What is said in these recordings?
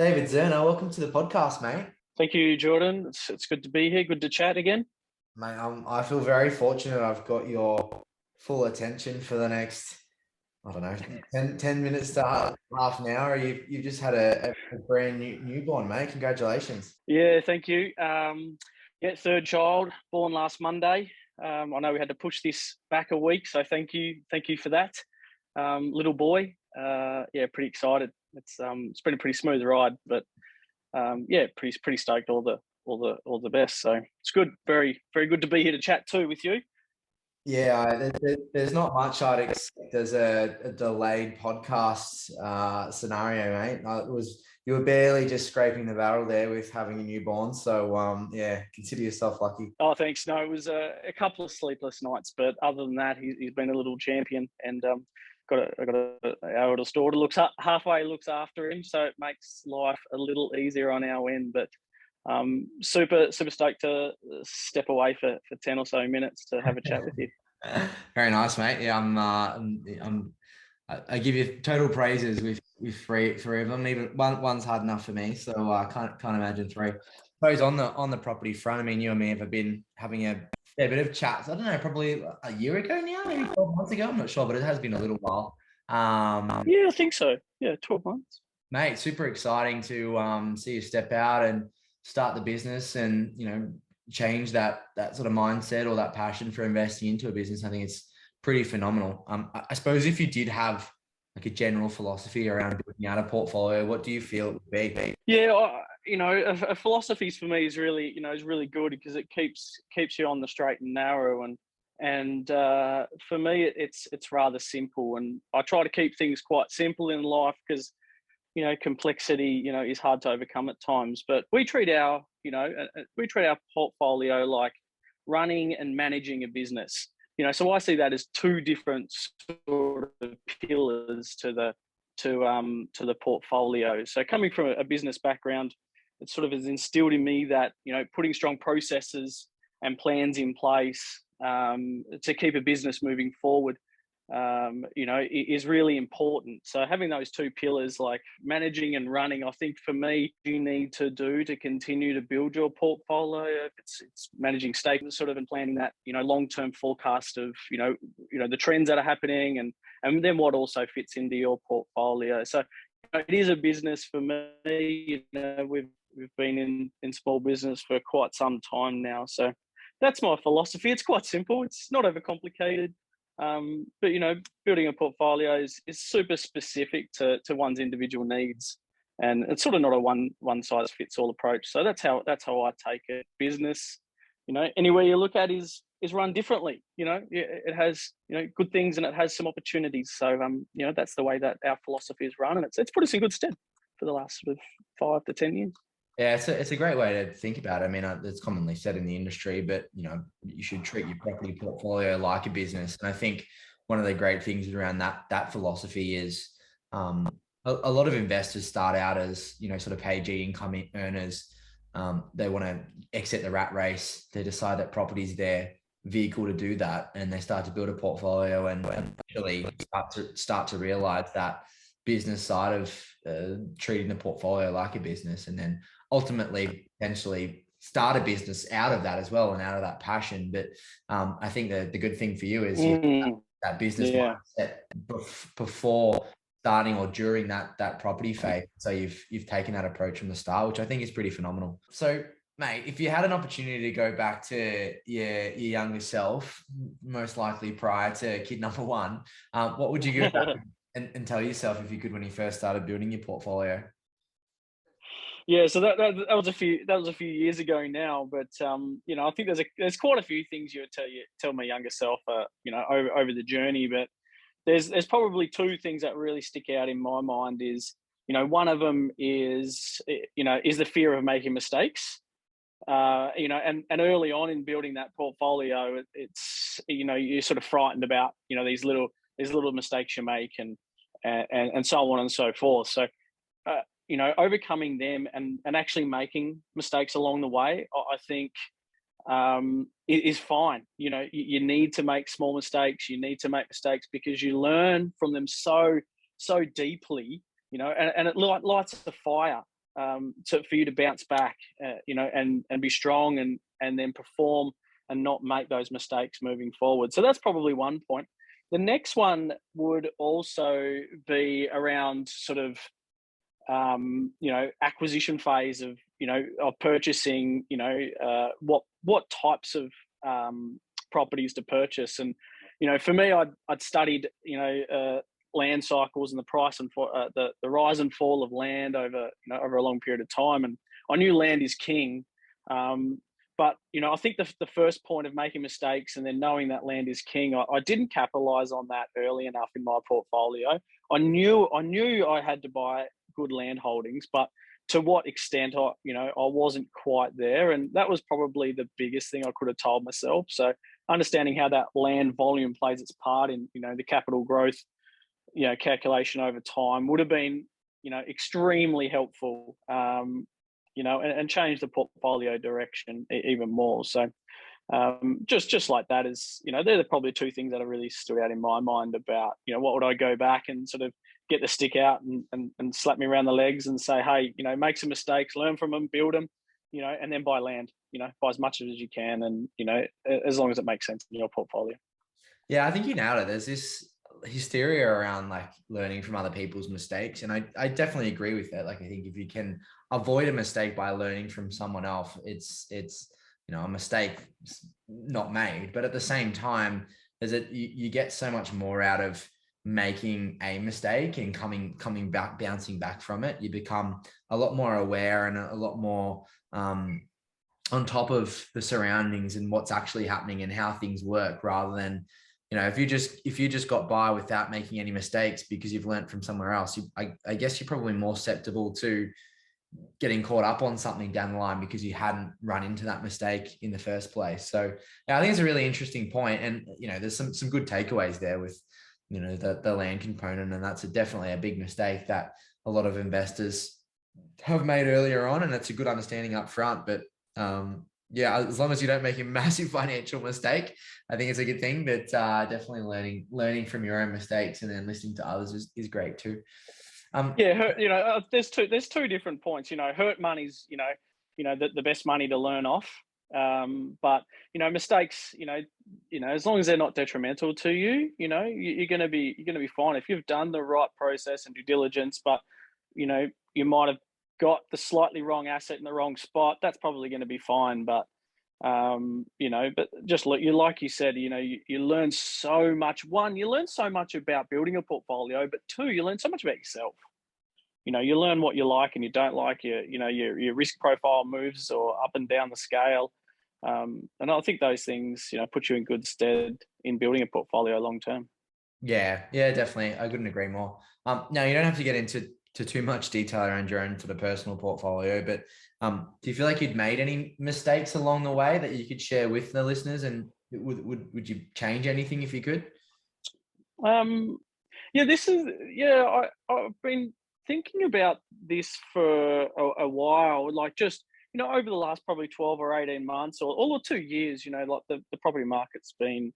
David Zerna, welcome to the podcast, mate. Thank you, Jordan. It's good to be here. Good to chat again. Mate, I feel very fortunate. I've got your full attention for the next, I don't know, 10 minutes to half an hour. You've just had a brand new newborn, mate. Congratulations. Yeah, thank you. Yeah, third child, born last Monday. I know we had to push this back a week, so thank you for that. Little boy. Yeah, pretty excited. It's been a pretty smooth ride, but yeah, pretty stoked. All the best. So it's good. Very good to be here to chat too with you. Yeah, there's not much I'd expect as a delayed podcast scenario, mate. You were barely just scraping the barrel there with having a newborn. So yeah, consider yourself lucky. Oh, thanks. No, it was a couple of sleepless nights, but other than that, he's been a little champion, and our eldest daughter halfway looks after him, so it makes life a little easier on our end. But super stoked to step away for 10 or so minutes to have a chat with you. Very nice, mate. Yeah, I give you total praises with three of them. Even one's hard enough for me, so I can't imagine three. I suppose on the property front, I mean, you and me have been having a fair bit of chats. I don't know, probably a year ago now, maybe 12 months ago. I'm not sure, but it has been a little while. Yeah, I think so. Yeah, 12 months. Mate, super exciting to see you step out and start the business and change that sort of mindset or that passion for investing into a business. I think it's pretty phenomenal. I suppose if you did have like a general philosophy around building out a portfolio, what do you feel it would be? Yeah, a philosophy for me is really good because it keeps you on the straight and narrow, and for me it's rather simple, and I try to keep things quite simple in life because complexity is hard to overcome at times. But we treat our portfolio like running and managing a business. So I see that as two different sort of pillars to the portfolio. So coming from a business background, it sort of has instilled in me that putting strong processes and plans in place to keep a business moving forward is really important. So having those two pillars, like managing and running, I think for me, you need to do to continue to build your portfolio. It's managing stakes, sort of, and planning that long-term forecast of the trends that are happening, and then what also fits into your portfolio. So it is a business for me. We've been in small business for quite some time now, so that's my philosophy. It's quite simple. It's not overcomplicated. But building a portfolio is super specific to one's individual needs, and it's sort of not a one size fits all approach. So that's how I take it. Business, anywhere you look at is run differently. It has good things and it has some opportunities. So that's the way that our philosophy is run, and it's put us in good stead for the last sort of 5 to 10 years. Yeah, it's a great way to think about it. I mean, it's commonly said in the industry, but you should treat your property portfolio like a business. And I think one of the great things around that philosophy is a lot of investors start out as sort of pay-G income earners. They want to exit the rat race. They decide that property is their vehicle to do that, and they start to build a portfolio and actually start to realize that business side of treating the portfolio like a business, and then ultimately potentially start a business out of that as well and out of that passion. But I think the good thing for you is that business mindset before starting or during that property phase. So you've taken that approach from the start, which I think is pretty phenomenal. So mate, if you had an opportunity to go back to your younger self, most likely prior to kid number one, what would you go back and tell yourself if you could when you first started building your portfolio? Yeah, so that was a few years ago now, but I think there's quite a few things you would tell my younger self, over the journey. But there's probably two things that really stick out in my mind. Is one of them is the fear of making mistakes. And early on in building that portfolio, it's you're sort of frightened about these little mistakes you make, and so on and so forth. So overcoming them and actually making mistakes along the way, I think is fine. You need to make small mistakes. You need to make mistakes because you learn from them so deeply. And it lights a fire for you to bounce back, and be strong, and then perform and not make those mistakes moving forward. So that's probably one point. The next one would also be around sort of acquisition phase of purchasing, what types of properties to purchase. And, for me, I'd studied, land cycles and the price and the rise and fall of land over a long period of time. And I knew land is king. But, I think the first point of making mistakes and then knowing that land is king, I didn't capitalize on that early enough in my portfolio. I knew I had to buy good land holdings, but to what extent I wasn't quite there. And that was probably the biggest thing I could have told myself. So understanding how that land volume plays its part in, the capital growth, calculation over time would have been, extremely helpful, and change the portfolio direction even more. So just like that is, they're probably two things that have really stood out in my mind about, what would I go back and sort of get the stick out and slap me around the legs and say, hey, make some mistakes, learn from them, build them, and then buy land, buy as much as you can. And, as long as it makes sense in your portfolio. Yeah, I think you nailed it. There's this hysteria around like learning from other people's mistakes. And I definitely agree with that. Like, I think if you can avoid a mistake by learning from someone else, it's a mistake not made. But at the same time, you get so much more out of making a mistake and coming back, bouncing back from it. You become a lot more aware and a lot more on top of the surroundings and what's actually happening and how things work, rather than, if you just got by without making any mistakes because you've learned from somewhere else, I guess you're probably more susceptible to getting caught up on something down the line because you hadn't run into that mistake in the first place. So yeah, I think it's a really interesting point. And, there's some good takeaways there with, the land component. And that's definitely a big mistake that a lot of investors have made earlier on. And it's a good understanding up front. But yeah, as long as you don't make a massive financial mistake, I think it's a good thing. But definitely learning from your own mistakes and then listening to others is great too. There's two different points. Hurt money's the best money to learn off. But mistakes, as long as they're not detrimental to you, you're gonna be fine if you've done the right process and due diligence. But you might have got the slightly wrong asset in the wrong spot. That's probably going to be fine. But but just like you said, you learn so much. One, you learn so much about building a portfolio, but two, you learn so much about yourself. You learn what you like and you don't like. Your risk profile moves or up and down the scale. And I think those things, put you in good stead in building a portfolio long term. Yeah, definitely. I couldn't agree more. Now you don't have to get into too much detail around your own sort of personal portfolio, but do you feel like you'd made any mistakes along the way that you could share with the listeners? And would you change anything if you could? I've been thinking about this for a while, like just, over the last probably 12 or 18 months or 2 years, like the property market's been,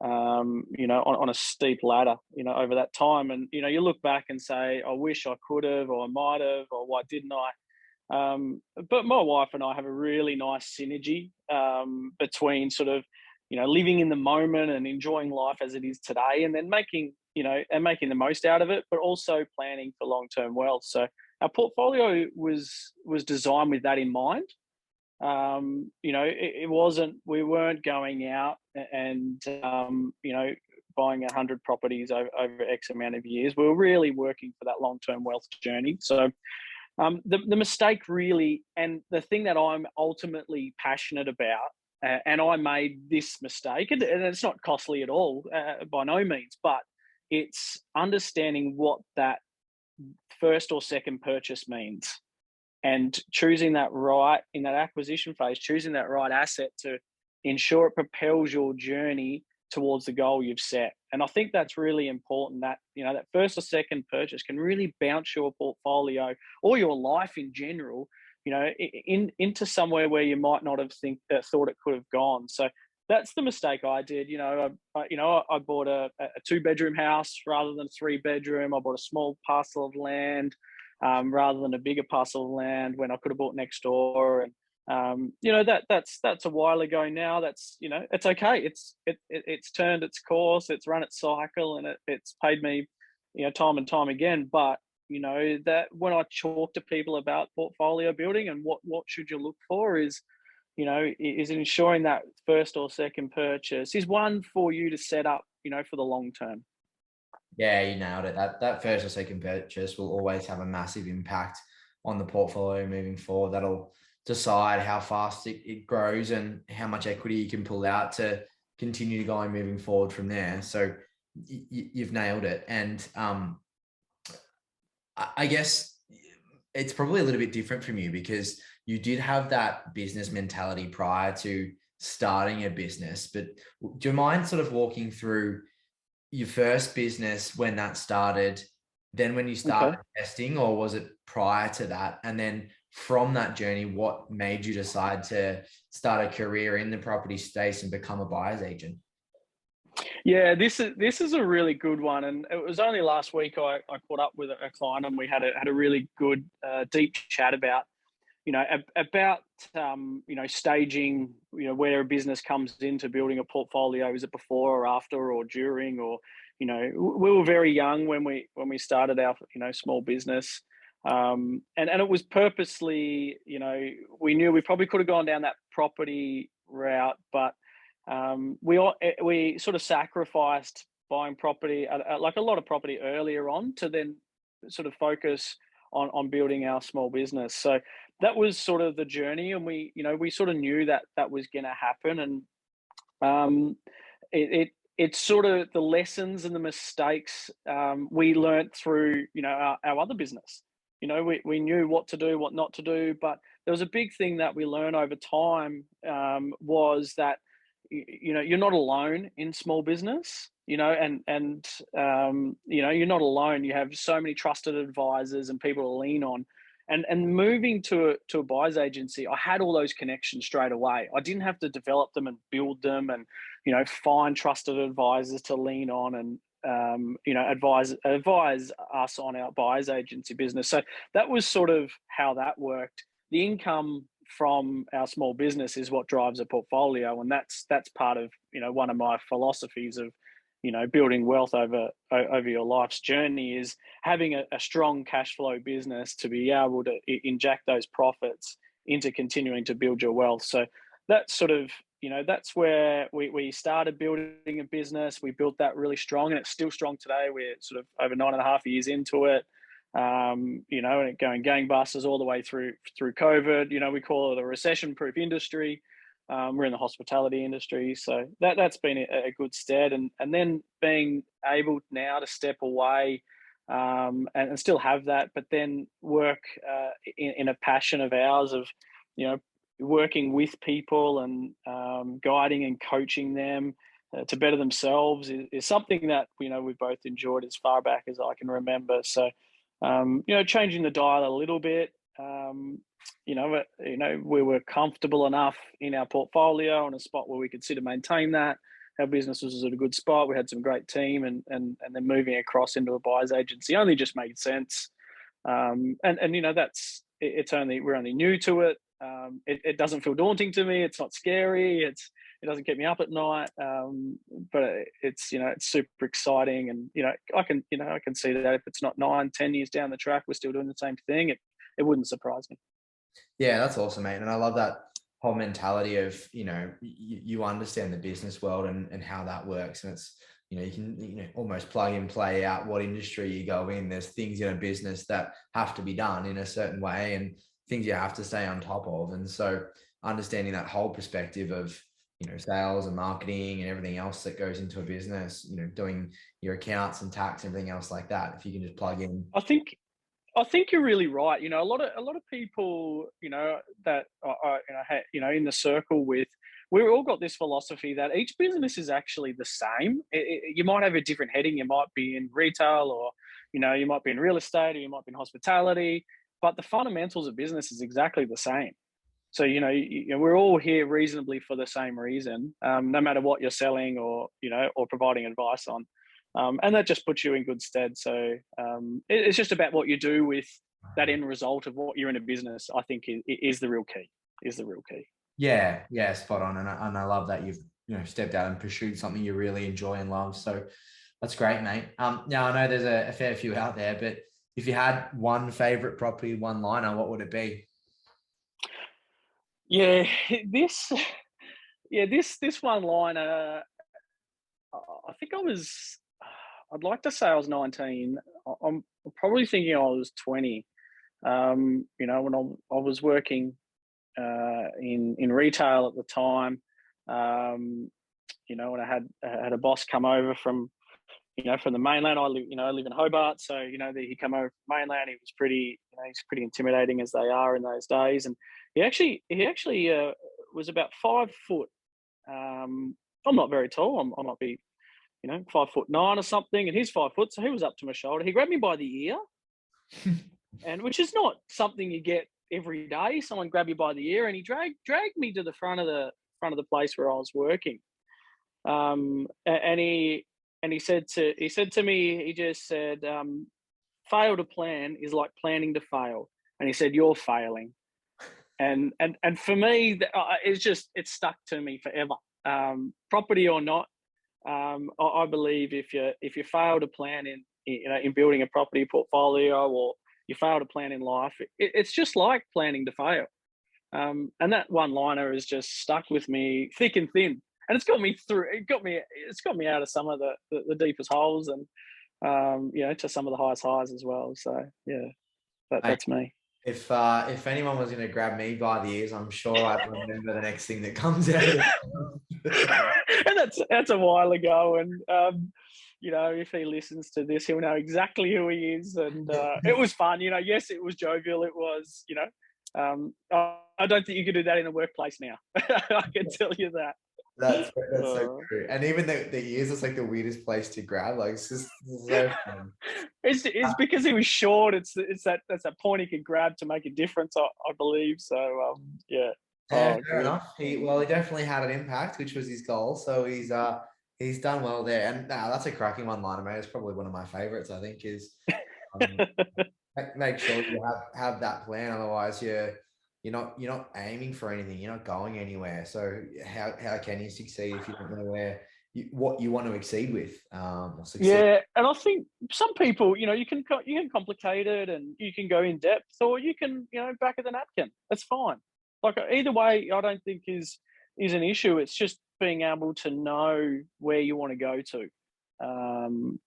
on a steep ladder, over that time. And, you look back and say, I wish I could have, or I might have, or why didn't I? But my wife and I have a really nice synergy between sort of, living in the moment and enjoying life as it is today, and then making the most out of it, but also planning for long-term wealth. So our portfolio was designed with that in mind. It wasn't, we weren't going out and, buying 100 properties over X amount of years. We were really working for that long-term wealth journey. So the mistake really, and the thing that I'm ultimately passionate about, and I made this mistake, and it's not costly at all, by no means, but it's understanding what that first or second purchase means, and choosing that right in that acquisition phase, choosing that right asset to ensure it propels your journey towards the goal you've set. And I think that's really important, that, that first or second purchase can really bounce your portfolio or your life in general, into somewhere where you might not have thought it could have gone. So that's the mistake I did. I bought a 2-bedroom house rather than a 3-bedroom. I bought a small parcel of land. rather than a bigger parcel of land when I could have bought next door. And that's a while ago now. That's, it's okay. It's turned its course. It's run its cycle, and it's paid me, time and time again. But that when I talk to people about portfolio building and what should you look for is, is ensuring that first or second purchase is one for you to set up, for the long term. Yeah, you nailed it. That first or second purchase will always have a massive impact on the portfolio moving forward. That'll decide how fast it grows and how much equity you can pull out to continue going moving forward from there. So you've nailed it. And I guess it's probably a little bit different from you because you did have that business mentality prior to starting a business. But do you mind sort of walking through your first business, when that started, then when you started investing, or was it prior to that? And then from that journey, what made you decide to start a career in the property space and become a buyer's agent? Yeah, this is a really good one, and it was only last week I caught up with a client, and we had a really good deep chat about staging, where a business comes into building a portfolio. Is it before or after or during? Or we were very young when we started our small business, and it was purposely, we knew we probably could have gone down that property route, but we sort of sacrificed buying property, like a lot of property earlier on, to then sort of focus on building our small business. So that was sort of the journey, and we sort of knew that was going to happen. And it's sort of the lessons and the mistakes we learned through our other business. We knew what to do, what not to do, but there was a big thing that we learned over time, was that you're not alone in small business, and you're not alone. You have so many trusted advisors and people to lean on. And moving to a buyer's agency, I had all those connections straight away. I didn't have to develop them and build them, and find trusted advisors to lean on, and advise us on our buyer's agency business. So that was sort of how that worked. The income from our small business is what drives a portfolio, and that's part of one of my philosophies of building wealth over your life's journey, is having a strong cash flow business to be able to inject those profits into continuing to build your wealth. So that's sort of that's where we started building a business. We built that really strong, and it's still strong today. We're sort of over 9.5 years into it. And going gangbusters all the way through COVID. We call it a recession-proof industry. We're in the hospitality industry, so that's been a good stead. And then being able now to step away, and still have that, but then work in a passion of ours of working with people and guiding and coaching them to better themselves is something that we've both enjoyed as far back as I can remember. So changing the dial a little bit. We were comfortable enough in our portfolio on a spot where we could sit and maintain that. Our business was at a good spot. We had some great team, and then moving across into a buyer's agency only just made sense. That's it's only we're only new to it. It doesn't feel daunting to me. It's not scary. It doesn't keep me up at night. But it's super exciting, and I can see that if it's not 9-10 years down the track, we're still doing the same thing. It wouldn't surprise me. Yeah, that's awesome, mate. And I love that whole mentality of, you understand the business world and how that works. And it's, you can, almost plug and play out what industry you go in. There's things in a business that have to be done in a certain way and things you have to stay on top of. And so understanding that whole perspective of, sales and marketing and everything else that goes into a business, doing your accounts and tax, everything else like that. If you can just plug in. I think you're really right. A lot of people, that in the circle with, we've all got this philosophy that each business is actually the same. You might have a different heading. You might be in retail, or you might be in real estate, or you might be in hospitality, but the fundamentals of business is exactly the same. So we're all here reasonably for the same reason, no matter what you're selling or providing advice on. And that just puts you in good stead. So it's just about what you do with that end result of what you're in a business, I think is the real key. Is the real key. Yeah, yeah, spot on. And I love that you've, stepped out and pursued something you really enjoy and love. So that's great, mate. Now I know there's a fair few out there, but if you had one favorite property one liner, what would it be? Yeah, this this one liner. I think I was. I'd like to say I was 19. I'm probably thinking I was 20. When I was working in retail at the time. When I had a boss come over from from the mainland. I live in Hobart, so he come over from mainland. He was pretty, he's pretty intimidating as they are in those days, and he actually was about 5 foot. I'm not very tall. I might be 5'9" or something, and he's 5 foot, so he was up to my shoulder. He grabbed me by the ear, and which is not something you get every day. Someone grab you by the ear, and he dragged me to the front of the place where I was working. And he said to me, he just said, fail to plan is like planning to fail. And he said, you're failing. And for me, it stuck to me forever. Property or not, I believe if you fail to plan in building a property portfolio, or you fail to plan in life, it's just like planning to fail. And that one liner has just stuck with me thick and thin, and it's got me out of some of the deepest holes, and to some of the highest highs as well. So yeah, that's me. If anyone was going to grab me by the ears, I'm sure I'd remember the next thing that comes out of it. And that's a while ago, and if he listens to this, he'll know exactly who he is. And it was fun, yes, it was jovial. It was, I don't think you could do that in a workplace now. I can tell you that. That's so true. And even the ears is like the weirdest place to grab. Like it's just so fun. It's because he was short. That's that point he could grab to make a difference. I believe so. Yeah. Yeah, fair enough. He definitely had an impact, which was his goal. So he's done well there. And that's a cracking one liner, mate. It's probably one of my favorites. I think is make sure you have that plan. Otherwise, you're not aiming for anything. You're not going anywhere. So how can you succeed if you don't know what you want to exceed with? Or succeed? Yeah, and I think some people, you can complicate it, and you can go in depth, or you can back of the napkin. That's fine. Like either way, I don't think is an issue. It's just being able to know where you want to go to, and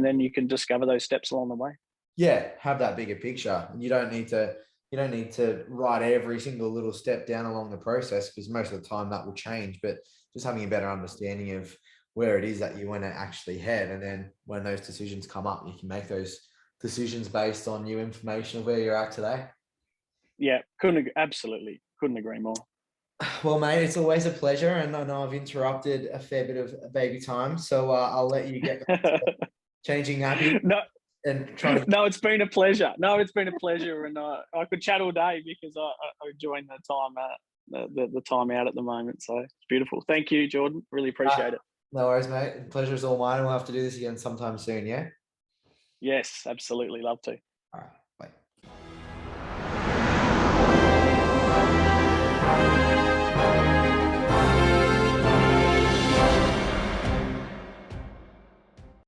then you can discover those steps along the way. Yeah, have that bigger picture. You don't need to write every single little step down along the process, because most of the time that will change. But just having a better understanding of where it is that you want to actually head, and then when those decisions come up, you can make those decisions based on new information of where you're at today. Yeah, absolutely couldn't agree more. Well, mate, it's always a pleasure, and I know I've interrupted a fair bit of baby time, so I'll let you get back to changing nappies. No, and trying to... No, it's been a pleasure. And I could chat all day, because I enjoying the time out at the moment. So it's beautiful. Thank you, Jordan. Really appreciate it. No worries, mate. The pleasure's all mine. We'll have to do this again sometime soon. Yeah. Yes, absolutely. Love to. All right.